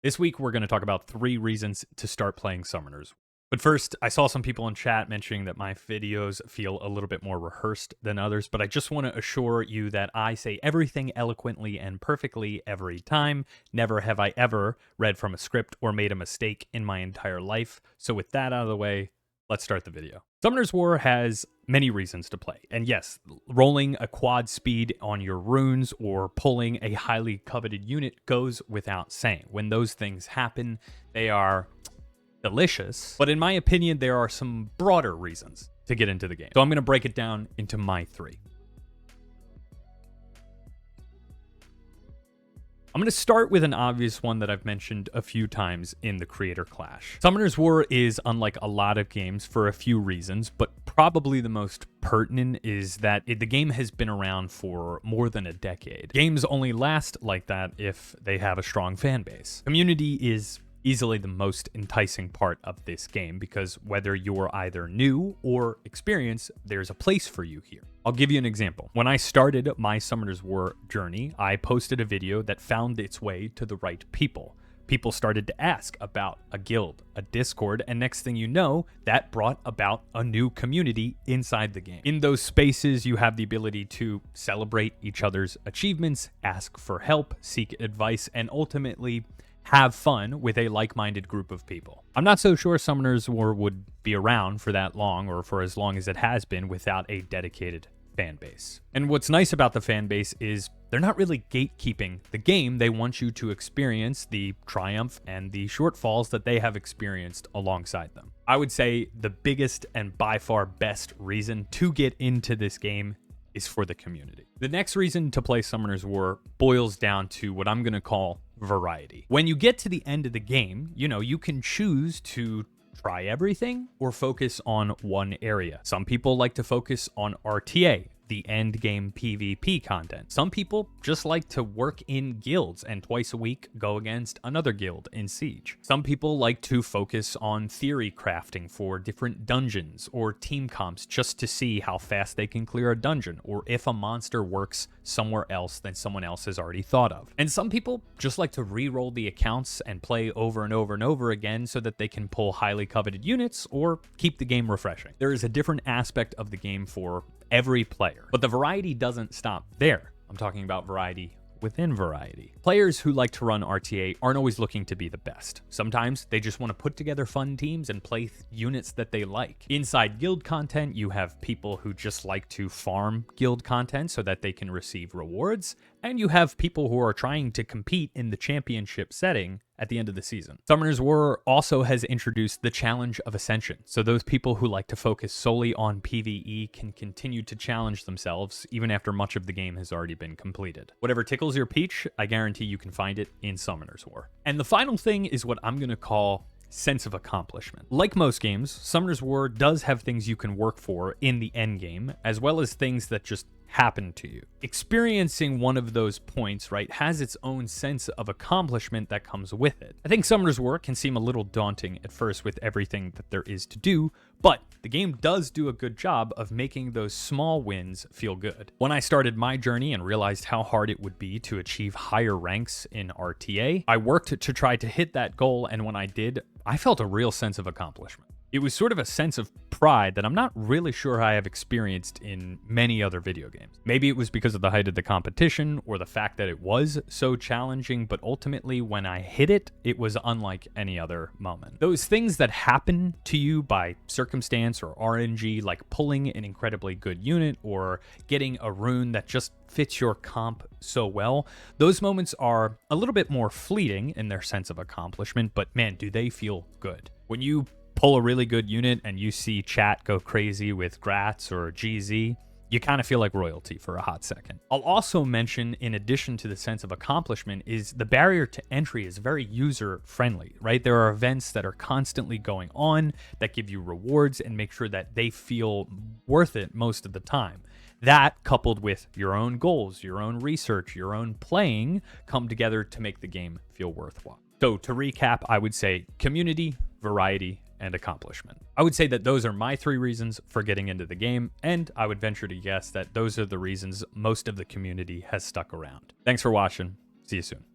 This week, we're going to talk about 3 reasons to start playing Summoners. But first, I saw some people in chat mentioning that my videos feel a little bit more rehearsed than others, but I just want to assure you that I say everything eloquently and perfectly every time. Never have I ever read from a script or made a mistake in my entire life. So with that out of the way, let's start the video. Summoner's War has many reasons to play. And yes, rolling a quad speed on your runes or pulling a highly coveted unit goes without saying. When those things happen, they are delicious. But in my opinion, there are some broader reasons to get into the game. So I'm going to break it down into my 3. I'm going to start with an obvious one that I've mentioned a few times in the Creator Clash. Summoner's War is unlike a lot of games for a few reasons, but probably the most pertinent is that the game has been around for more than a decade. Games only last like that if they have a strong fan base. Community is easily the most enticing part of this game because whether you're either new or experienced, there's a place for you here. I'll give you an example. When I started my Summoner's War journey, I posted a video that found its way to the right people. People started to ask about a guild, a Discord, and next thing you know, that brought about a new community inside the game. In those spaces, you have the ability to celebrate each other's achievements, ask for help, seek advice, and ultimately have fun with a like-minded group of people. I'm not so sure Summoners War would be around for that long or for as long as it has been without a dedicated fan base. And what's nice about the fan base is they're not really gatekeeping the game. They want you to experience the triumph and the shortfalls that they have experienced alongside them. I would say the biggest and by far best reason to get into this game is for the community. The next reason to play Summoner's War boils down to what I'm going to call variety. When you get to the end of the game, you can choose to try everything or focus on one area. Some people like to focus on RTA, the end game PvP content. Some people just like to work in guilds and twice a week go against another guild in Siege. Some people like to focus on theory crafting for different dungeons or team comps just to see how fast they can clear a dungeon or if a monster works somewhere else than someone else has already thought of. And some people just like to re-roll the accounts and play over and over and over again so that they can pull highly coveted units or keep the game refreshing. There is a different aspect of the game for every player. But the variety doesn't stop there. I'm talking about variety within variety. Players who like to run RTA aren't always looking to be the best. Sometimes they just want to put together fun teams and play units that they like. Inside guild content, you have people who just like to farm guild content so that they can receive rewards, and you have people who are trying to compete in the championship setting at the end of the season. Summoner's War also has introduced the challenge of ascension, so those people who like to focus solely on PvE can continue to challenge themselves even after much of the game has already been completed. Whatever tickles your peach, I guarantee you can find it in Summoner's War. And the final thing is what I'm going to call sense of accomplishment. Like most games, Summoner's War does have things you can work for in the end game, as well as things that just happen to you. Experiencing one of those points, right, has its own sense of accomplishment that comes with it. I think Summoner's War can seem a little daunting at first with everything that there is to do, but the game does do a good job of making those small wins feel good. When I started my journey and realized how hard it would be to achieve higher ranks in RTA, I worked to try to hit that goal, and when I did, I felt a real sense of accomplishment. It was sort of a sense of pride that I'm not really sure I have experienced in many other video games. Maybe it was because of the height of the competition or the fact that it was so challenging, but ultimately when I hit it, it was unlike any other moment. Those things that happen to you by circumstance or RNG, like pulling an incredibly good unit or getting a rune that just fits your comp so well, those moments are a little bit more fleeting in their sense of accomplishment, but man, do they feel good. When you pull a really good unit and you see chat go crazy with Grats or GZ, you kind of feel like royalty for a hot second. I'll also mention, in addition to the sense of accomplishment, is the barrier to entry is very user-friendly, right? There are events that are constantly going on that give you rewards and make sure that they feel worth it most of the time. That, coupled with your own goals, your own research, your own playing, come together to make the game feel worthwhile. So to recap, I would say community, variety, and accomplishment. I would say that those are my 3 reasons for getting into the game, and I would venture to guess that those are the reasons most of the community has stuck around. Thanks for watching. See you soon.